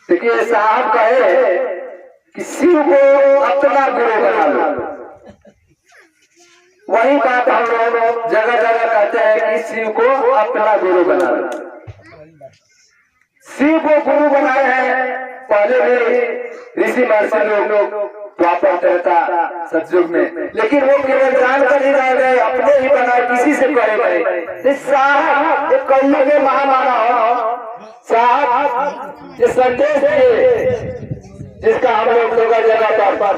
देखिए साहब कहे कि शिव को अपना गुरु बना लो। वही बात हम लोग जगह जगह कहते हैं कि शिव को अपना गुरु बना लो। शिव को गुरु बनाए हैं पहले भी ऋषि महर्षि लोग द्वापर त्रेता सतयुग में, लेकिन वो केवल जान कर ही रह गए, अपने ही बनाए, किसी से करे गए। साहब एक कलयुग में महामाना हो साहब ये संदेश दिए जिसका हम लोग जगह जगह पर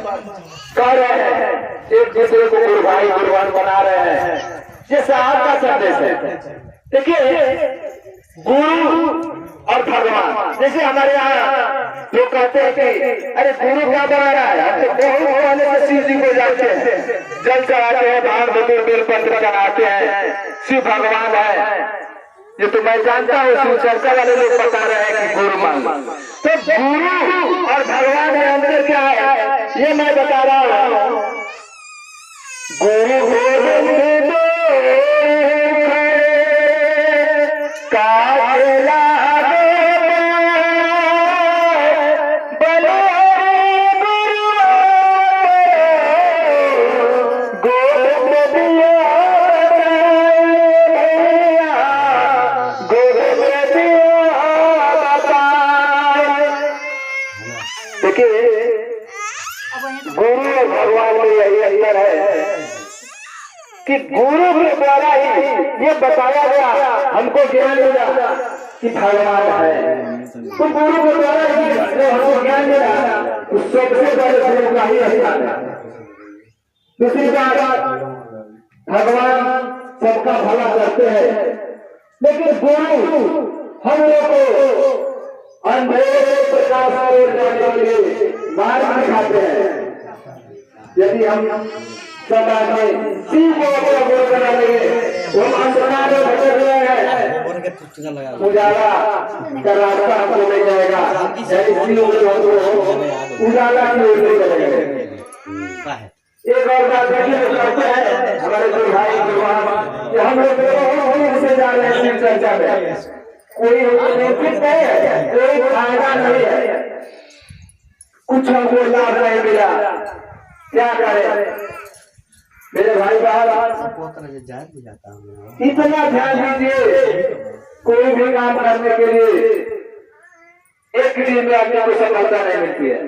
कह रहे हैं, एक दूसरे को गुरु भाई गुरुवान बना रहे हैं, ये साहब का संदेश है। देखिए गुरु और भगवान, जैसे हमारे यहाँ जो कहते हैं कि अरे गुरु क्या बना रहा है, हम तो बहुत पहले से शिव जी को जानते हैं, जल चढ़ाते हैं, भांग धतूर बेलपत्र चढ़ाते हैं, शिव भगवान है, ये तो मैं जानता हूँ। शिव चर्चा वाले लोग बता रहे हैं कि गुरु मान, तो गुरु और भगवान में अंतर क्या है ये मैं बता रहा हूँ। गुरु गोविंद गुरु और भगवान में यही अंतर है कि गुरु के द्वारा ही ये बताया गया, हमको ज्ञान मिला कि भगवान है, तो गुरु के द्वारा ही जो हमको ज्ञान मिला उस सबसे बड़े गुरु का ही स्थान है। दूसरी बात, भगवान सबका भला करते हैं, लेकिन गुरु हम लोग को अंधेरे से प्रकाश को जाने के लिए मार्ग दिखाते हैं। यदि हम सब आदमी शिव को अपना गुरु बना लेंगे, हम अंधकार में भटक रहे हैं, उजाला का रास्ता हमको ले जाएगा, शिव उजाला की ओर ले जाएगा। एक और बात कहते हैं हमारे जो भाई गुरुवान, हम लोग से जा रहे हैं शिव चर्चा में, कोई बेनिफिट नहीं है, कोई फायदा नहीं है, कुछ हमको लाभ नहीं मिला, क्या करें मेरे भाई बहन। इतना ध्यान दीजिए, कोई भी काम करने के लिए एक दिन में आदमी को सफलता नहीं मिलती है,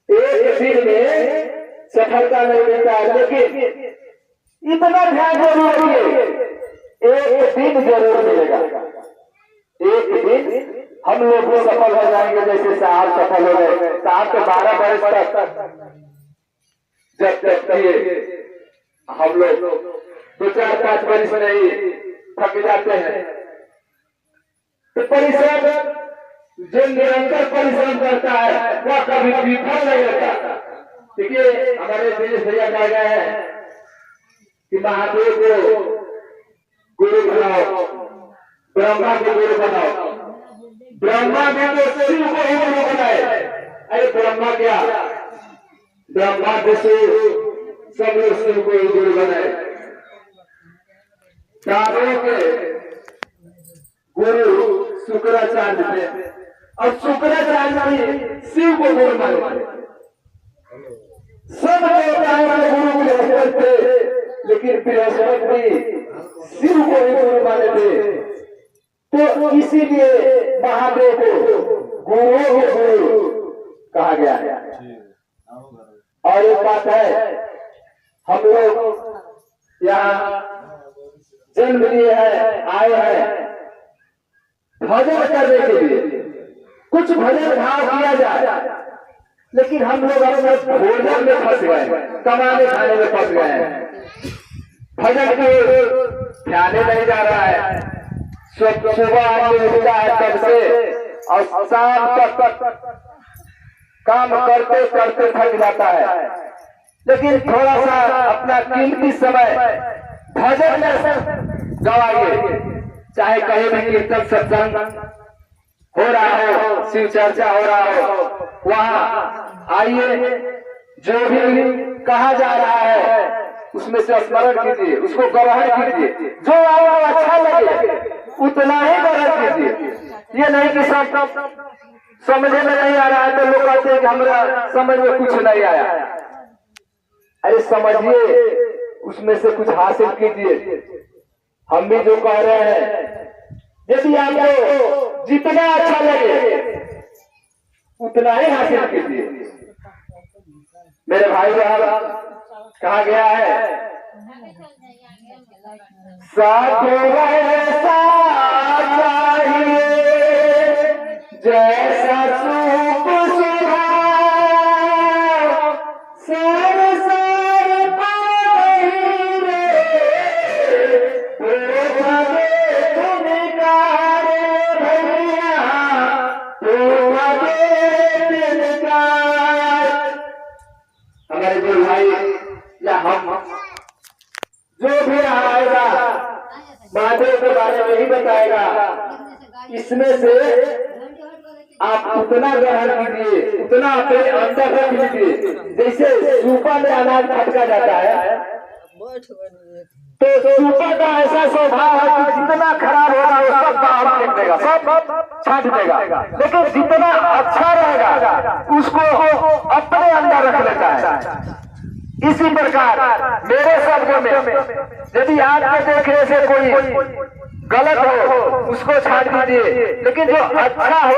एक दिन में सफलता नहीं मिलता है, लेकिन इतना ध्यान जरूर रखिए, एक दिन जरूर मिलेगा, एक दिन हम लोग सफल हो जाएंगे, जैसे साहब सफल हो गए। साहब के 12 वर्ष तक जब तक हम लोग 2-4-5 वर्ष नहीं थक जाते हैं, तो परिश्रम जो निरंतर परिश्रम करता है वह कभी विफल नहीं होता। देखिए हमारे देश भैया कह गए हैं कि महादेव को गुरु बनाओ, ब्रह्मा को गुरु बनाओ, ब्रह्मा ने तो शिव को ही गुरु बनाए। अरे ब्रह्मा क्या, ब्रह्मा को सब लोग शिव को ही गुरु बनाए। चारों के गुरु शुक्राचार्य थे, और शुक्राचार्य भी शिव को गुरु माने। सब देवताओं के गुरु बृहस्पति थे, लेकिन बृहस्पति भी शिव को ही गुरु माने थे, तो इसीलिए महादेव को गुरु ही गुरु कहा गया है। और एक बात है, हम लोग यहाँ जन्म लिए हैं, आए हैं भजन करने के लिए, कुछ भजन भाव किया जाए, लेकिन हम लोग अपने भोजन में फंस गए, कमाने खाने में फंस गए हैं, भजन के ध्यान नहीं जा रहा है। सुबह आदमी उठता है तब से और शाम तक काम करते करते थक जाता है, लेकिन थोड़ा सा अपना कीमती समय भजन में गवाइए। चाहे कहीं भी कीर्तन सत्संग हो रहा हो, शिव चर्चा हो रहा हो, वहाँ आइए, जो भी कहा जा रहा है उसमें से स्मरण कीजिए, उसको ग्रहण कीजिए, जो आपको अच्छा लगे उतना ही ग्रहण कीजिए। ये नहीं कि सब समझे में नहीं आ रहा है तो लोग कहते हैं कि हमारा समझ में कुछ नहीं आया। अरे समझिए, उसमें से कुछ हासिल कीजिए। हम भी जो कह रहे हैं, यदि आपको जितना अच्छा लगे उतना ही हासिल कीजिए। मेरे भाई साहब कहा गया है, साधु ऐसा चाहिए जैसा सूप सुधा, सर सर पाही रे तो भैया तो हमारे गुरु भाई या हम जो भी आएगा महादेव के बारे में ही बताएगा। इसमें से आप उतना ग्रहण कीजिए, उतना अपने अंदर रख लीजिए। जैसे सूपा में अनाज फटका जाता है तो सूपा का ऐसा स्वभाव है कि जितना खराब होगा वो सब बाहर फेंक देगा, सब छांट देगा, लेकिन जितना अच्छा रहेगा उसको अपने अंदर रख लेता है। इसी प्रकार मेरे शब्दों में यदि आपके देखने से कोई गलत हो उसको छाट दीजिए, लेकिन जो अच्छा हो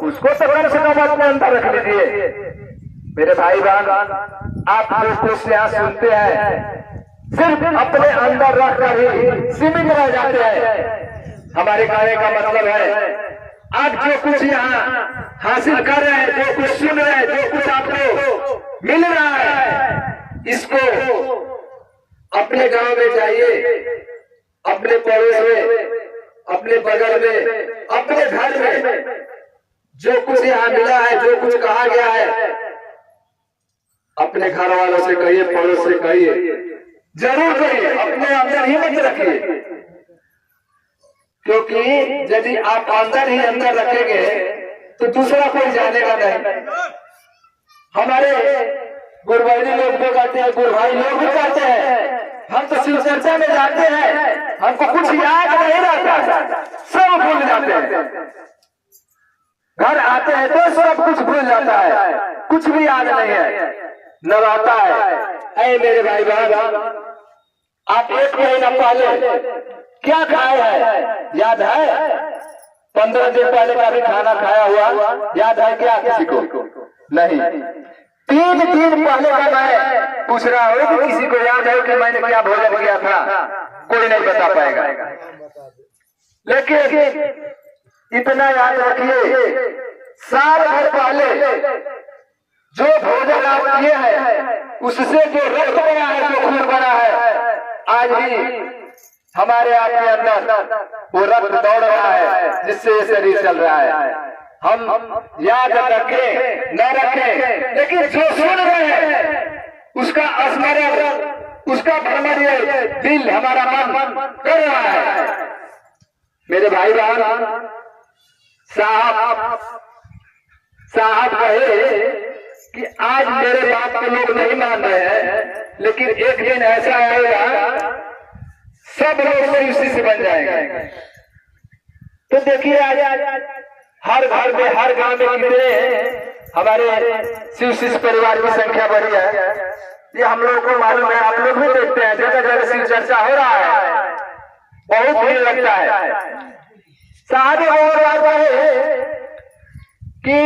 उसको तो कम से कम अपने अंदर रख लीजिए। मेरे भाई बहन, आप जो कुछ यहाँ सुनते हैं सिर्फ अपने अंदर रख कर ही सीमित रह जाते हैं। हमारे कहने का मतलब है, आप जो कुछ यहाँ हासिल कर रहे हैं, जो कुछ सुन रहे हैं, जो कुछ आपको मिल रहा है, इसको अपने गांव में जाइए, अपने पड़ोस में, अपने बगल में, अपने घर में जो कुछ यहाँ मिला है, जो कुछ कहा गया है, अपने घर वालों से कहिए, पड़ोस से कहिए, जरूर कहिए, अपने अंदर ही मत रखिए। क्योंकि यदि आप अंदर ही अंदर रखेंगे तो दूसरा कोई जानेगा नहीं। हमारे गुरुभाई लोग भी कहते हैं, गुरुभाई लोग भी कहते हैं, हम तो शिव चर्चा में जाते हैं, हमको कुछ याद नहीं रहता, सब भूल जाते हैं। घर आते हैं तो सब कुछ भूल जाता है, कुछ भी याद नहीं है, न रहता है। ऐ मेरे भाई बहन, आप 1 महीना पहले क्या खाए हैं याद है? 15 दिन पहले का भी खाना खाया हुआ याद है क्या किसी को? नहीं। 3 दिन पहले का मैं पूछ रहा हूँ कि किसी को याद है कि मैंने क्या भोजन किया था? कोई नहीं बता पाएगा। लेकिन इतना याद रखिए, साल भर पहले जो भोजन आप किए हैं उससे जो रक्त बना है, जो खून बना है, आज भी हमारे आपके अंदर वो रक्त दौड़ रहा है, जिससे ये शरीर चल रहा है। हम याद रखें न रखें, लेकिन जो सुन रहे हैं उसका स्मरण, उसका भ्रमण ये दिल, हमारा मन कर रहा है। मेरे भाई बहन, साहब कहे कि आज मेरे बात को लोग नहीं मान रहे हैं, लेकिन एक दिन ऐसा आएगा सब लोग शिव से बन जाएंगे। तो देखिए आज हर घर में, हर गांव में कितने हमारे शिव शिष्य परिवार की संख्या बढ़ी है, ये हम लोगों को मालूम है। आप लोग भी देखते हैं, जगह जगह शिव चर्चा हो रहा है, बहुत भीड़ लगता है। साहब और बात है कि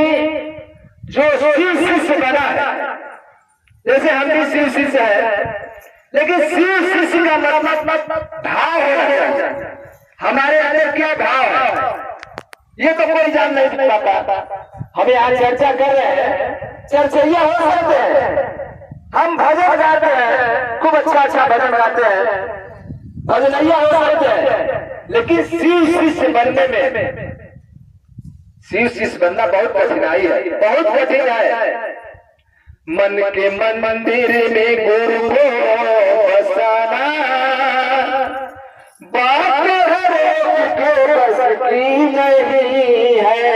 जो शिव शिष्य बना है, जैसे हम भी शिव शिष्य है, लेकिन शिव शिष्य का मतलब भाव है। हमारे अंदर क्या भाव है ये तो कोई जान नहीं पाता। हम यहाँ चर्चा कर रहे हैं, चर्चैया हो सकते हैं, हम भजन गाते हैं, खूब अच्छा भजन गाते हैं, भजनैया हो सकते हैं, लेकिन शिव शिष्य बनने में, शिव शिष्य बनना बहुत कठिनाई है, बहुत कठिन है। मन के मंदिर में गुरु को बसाना, बात हर एक के बस की नहीं है,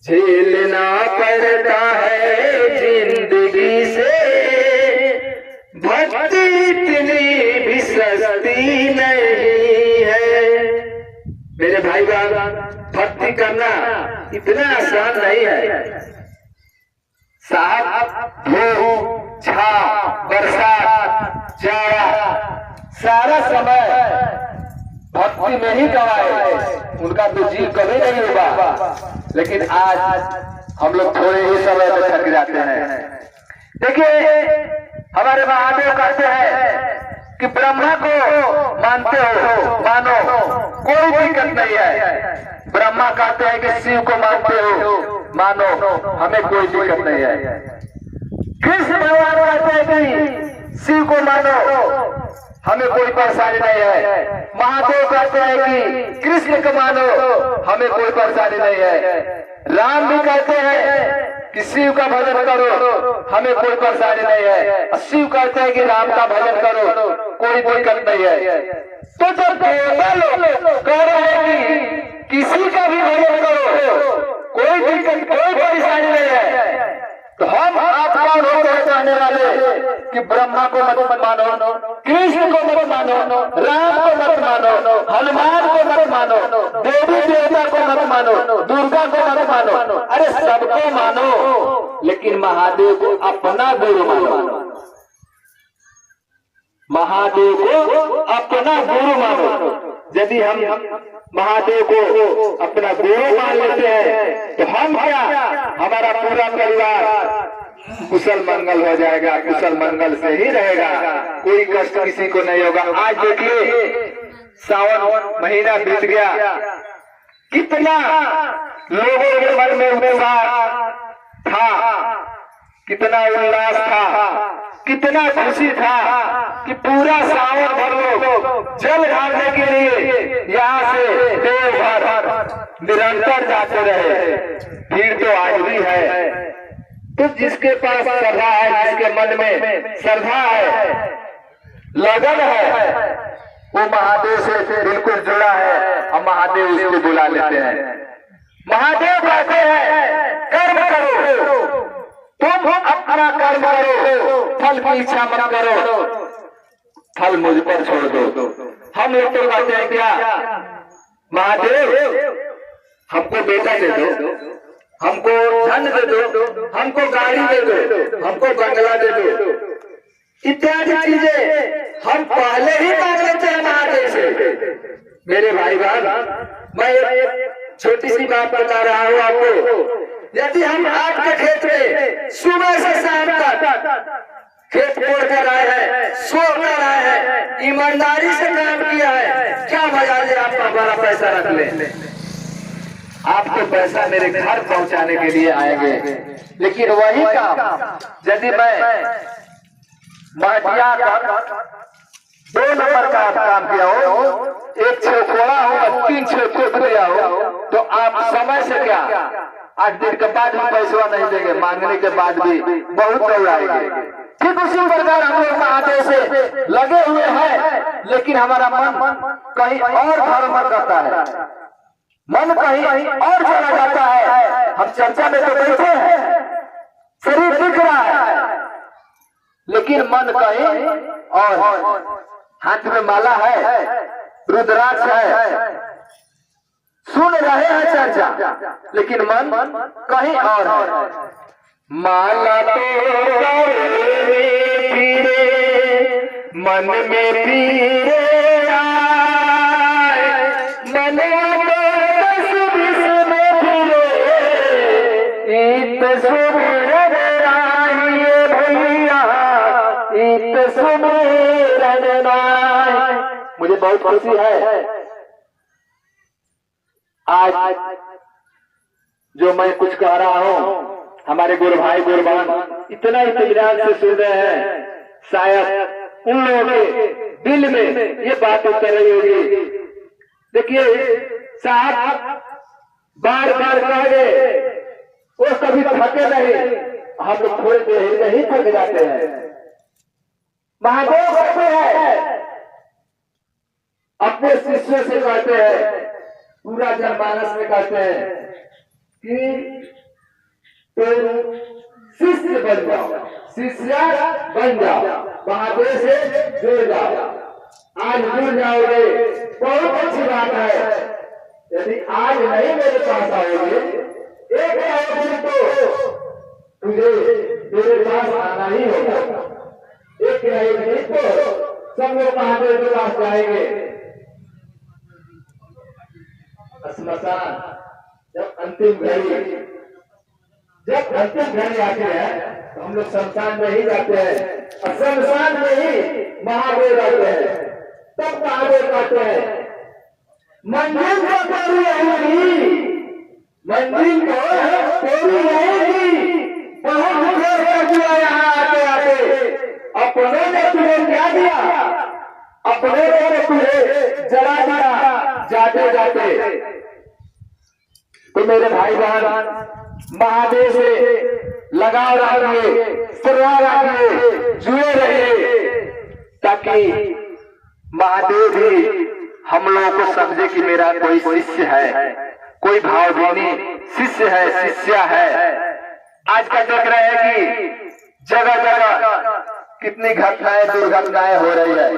झेलना पड़ता है जिंदगी से, भक्ति इतनी भी सस्ती नहीं है। मेरे भाई बहन, भक्ति करना इतना आसान नहीं है साहब। धूप, छाँव, बरसात, जाड़ा, सारा समय भक्ति में ही गवाए, उनका तो जीव कभी नहीं होगा। लेकिन आज हम लोग थोड़े ही समय में थक जाते हैं। देखिए हमारे महादेव कहते हैं कि ब्रह्मा को मानते हो मानो, कोई दिक्कत नहीं है। ब्रह्मा कहते हैं कि शिव को मानते हो मानो, हमें कोई दिक्कत नहीं है। कृष्ण भगवान कहते हैं कि शिव को मानो, हमें कोई परेशानी नहीं है। महादेव कहते हैं कि कृष्ण को मानो, हमें कोई परेशानी नहीं है। राम भी कहते हैं कि शिव का भजन करो, हमें कोई परेशानी नहीं है। शिव कहते हैं कि राम का भजन करो, कोई दिक्कत नहीं है। तो जब लोग कह रहे हैं कि किसी का भी भजन करो, कोई दिक्कत कोई परेशानी नहीं है, तो हम आप कौन हो गए कहने वाले कि ब्रह्मा को मत मानो, कृष्ण को मत मानो, राम को मत मानो, हनुमान को मत मानो, देवी देवता को मत मानो, दुर्गा को मत मानो। अरे सबको मानो, लेकिन महादेव को अपना गुरु मानो। महादेव को अपना गुरु मानो। यदि हम महादेव को अपना गुरु मान लेते हैं तो हम क्या, हमारा पूरा परिवार कुशल मंगल हो जाएगा, कुशल मंगल से ही रहेगा, कोई कष्ट किसी को नहीं होगा। आज देखिए सावन महीना बीत गया, कितना लोगों के मन में उत्साह था, कितना उल्लास था, कितना खुशी था कि पूरा सावन भर लोग जल ढालने के लिए यहाँ से देवघर निरंतर जाते रहे। भीड़ तो आज भी है। तो जिसके पास श्रद्धा है, जिसके मन में श्रद्धा है, लगन है, वो महादेव से बिल्कुल जुड़ा है और महादेव उसको बुला लेते हैं। महादेव कहते हैं कर्म करो, तुम अपना कर्म करो, फल की इच्छा मत करो, फल मुझ पर छोड़ दो। हम लोग तो कहते हैं क्या, महादेव हमको बेटा दे दो, हमको धन दे दो, हमको गाड़ी दे दो, हमको बंगला दे दो, इत्यादि चीजें हम पहले ही मांग लेते हैं महादेव से। मेरे भाई बहन, मैं एक छोटी सी बात बता रहा हूँ आपको। यदि हम आपके खेत में सुबह से शाम तक खेत कोड़ कर आए हैं, सो कर आए हैं, ईमानदारी से काम किया है, क्या मजा ले आपका बड़ा पैसा रख ले। आपको पैसा मेरे घर पहुंचाने के लिए आएंगे, लेकिन वही काम यदि मैं महटिया कर 2 नंबर का काम किया हो, 1 छेद खोला हो और 3 छेद खोद दिया हो, तो आप समय से क्या 8 दिन के बाद भी पैसा नहीं देंगे, मांगने के बाद भी बहुत दौड़ाएंगे। ठीक उसी प्रकार हम लोग महादेव से लगे हुए हैं, लेकिन हमारा मन कहीं और धर्म करता है, मन कहीं और चला जाता है। हम चर्चा में तो बैठे हैं, शरीर दिख रहा है, लेकिन मन कहीं और, हाथ में माला है, रुद्राक्ष है, सुन रहे हैं चर्चा, लेकिन मन कहीं और है। माला तो फिरे मन में फिरे आए, मन में फिरे इत सुमिरन आइए भैया, इत सुमिरन आए। मुझे बहुत खुशी है आज जो मैं कुछ कह रहा हूँ, हमारे गुरु भाई गुरु बहन इतना इत्मीनान से सुन रहे हैं, शायद उन लोगों के दिल में ये बात उतर रही होगी। देखिए साहब बार बार कह गए, वो कभी थके नहीं, हम लोग थोड़ी देर में ही थक जाते हैं। महादेव कहते हैं, अपने शिष्य से कहते हैं, पूरा जनमानस में कहते हैं कि तो शिष्य बन जाओ, शिष्य बन जाओ, महादेव से जुड़ जाओ। आज जुड़ जाओगे बहुत अच्छी बात है, यदि आज नहीं मेरे पास आओगे एक ना एक दिन तो तुझे मेरे पास आना ही होगा। एक ना एक दिन तो सब लोग महादेव के पास जाएंगे। श्मशान जब अंतिम घड़ी आती है तो हम लोग शमशान में ही जाते हैं और शमशान में ही महादेव रहते हैं। तब महादेव कहते हैं मंजिल को तेरी रहेगी, मंजिल को तेरी रहेगी। बहुत देर कर दिया यहाँ आते आते, अपने ने तुम्हें क्या दिया, अपने ने तुम्हें जला दिया जाते जाते। तो मेरे भाई बहन महादेव से लगाव रखिए, परवाह रखिए, जुड़े रहिए, ताकि महादेव भी हम लोगों को समझे कि मेरा कोई शिष्य है, कोई भावभीनी शिष्य है, शिष्या है। आजकल देख रहे हैं कि जगह जगह कितनी घटनाएं दुर्घटनाएं हो रही है।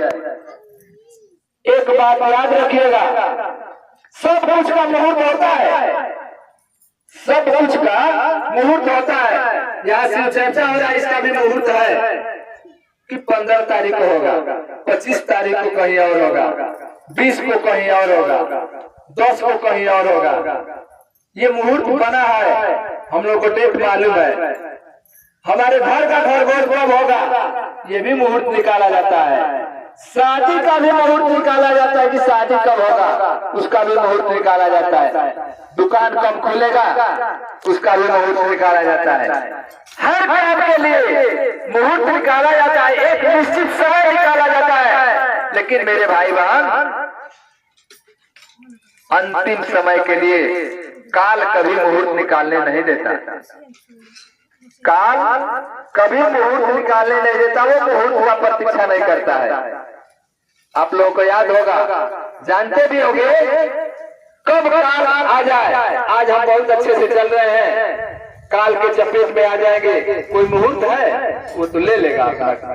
एक बात याद रखिएगा, सब कुछ का मुहूर्त होता है, सब कुछ का मुहूर्त होता है। यहाँ शिव चर्चा हो रहा है, इसका भी मुहूर्त है कि 15 तारीख को होगा, 25 तारीख को कहीं और होगा, 20 को कहीं और होगा, 10 को कहीं और होगा। ये मुहूर्त बना है, हम लोग को डेट मालूम है। हमारे घर का घर घोष कब होगा ये भी मुहूर्त निकाला जाता है। शादी का भी मुहूर्त निकाला जाता है कि शादी कब होगा, उसका भी मुहूर्त निकाला जाता है। दुकान कब खुलेगा उसका भी मुहूर्त निकाला जाता है। हर काम के लिए मुहूर्त निकाला जाता है, एक निश्चित समय निकाला जाता है। लेकिन मेरे भाई बहन, अंतिम समय के लिए काल कभी मुहूर्त निकालने नहीं देता। काल कभी मुहूर्त निकालने नहीं देता, वो मुहूर्त का प्रतीक्षा नहीं करता है। आप लोगों को याद होगा, जानते भी होंगे कब काल आ जाए। आज हम बहुत अच्छे से चल रहे हैं, काल के चपेट में आ जाएंगे। कोई मुहूर्त है वो तो ले लेगा अपना।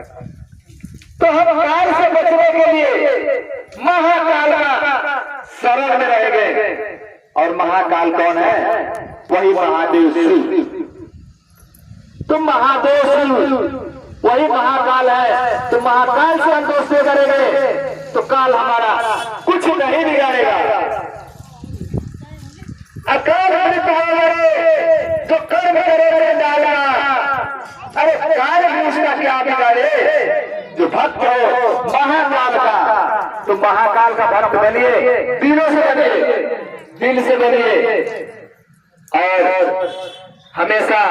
तो हम काल से बचने के लिए महाकाल का शरण में रहेंगे। और महाकाल कौन है? वही महादेव शिव। तो महादेव शिव वही महाकाल है। तो महाकाल से हम दोस्ती करेंगे तो काल हमारा कुछ नहीं बिगाड़ेगा। अकाल जो कर्म करे डाला, अरे काल भी उसका क्या बिगाड़े। जो भक्त हो महाकाल का, तो महाकाल का भक्त बनिए, दिलों से बनिए, दिल से बनिए और हमेशा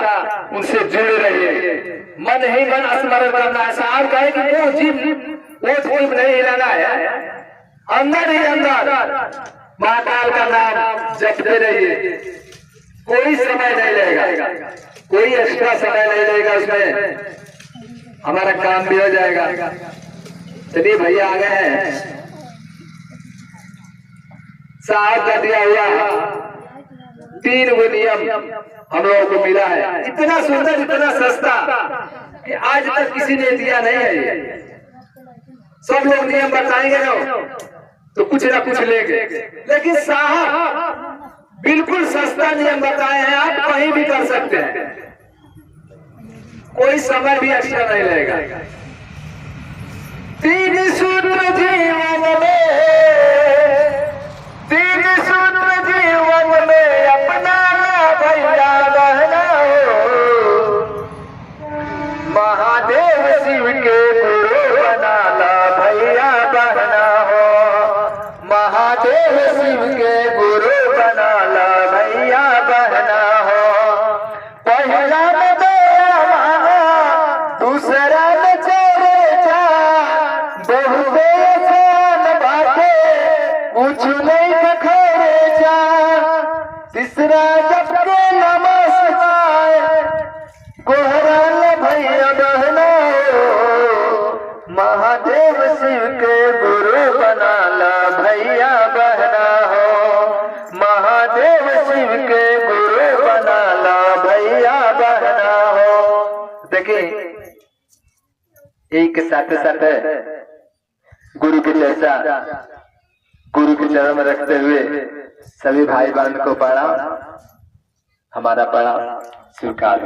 उनसे जुड़े रहिए। मन ही मन स्मरण करना है। साहब कहे कि वो जीव नहीं हिलाना है, अंदर ही अंदर महाकाल का नाम जपते रहिए। कोई समय नहीं लगेगा, कोई एक्स्ट्रा समय नहीं लगेगा, उसमें हमारा काम भी हो जाएगा। चलिए भैया आ गए हैं, साहब का दिया हुआ 3 वो नियम हम लोगों को मिला है। इतना सुंदर, इतना सस्ता कि आज तक किसी ने दिया नहीं है। सब लोग नियम बताएंगे ना तो कुछ ना कुछ लेंगे, लेकिन साहब बिल्कुल सस्ता नियम बताए हैं। आप कहीं भी कर सकते हैं, कोई समय भी एक्स्ट्रा नहीं लगेगा। 3 सूत्र जीवन में, 3 सूत्र जीवन में अपना भैया बहना हो। महादेव शिव के गुरु बना ला भैया बहना हो। महादेव शिव के गुरु बना ला भैया बहना हो। पहला में दया मांगा, दूसरा में चर्चा, बहु बेसान बातें कुछ नहीं खर्चा। तीसरा जब के नमस्कार कोहरा ला भैया बहना हो। महादेव शिव के गुरु बना ला भैया बहना हो। महादेव शिव के गुरु बना ला भैया बहना हो। देखिए एक साथ साथ गुरु की चर्चा गुरु के चरण में रखते हुए सभी भाई बहन को प्रणाम। हमारा प्रणाम स्वीकार।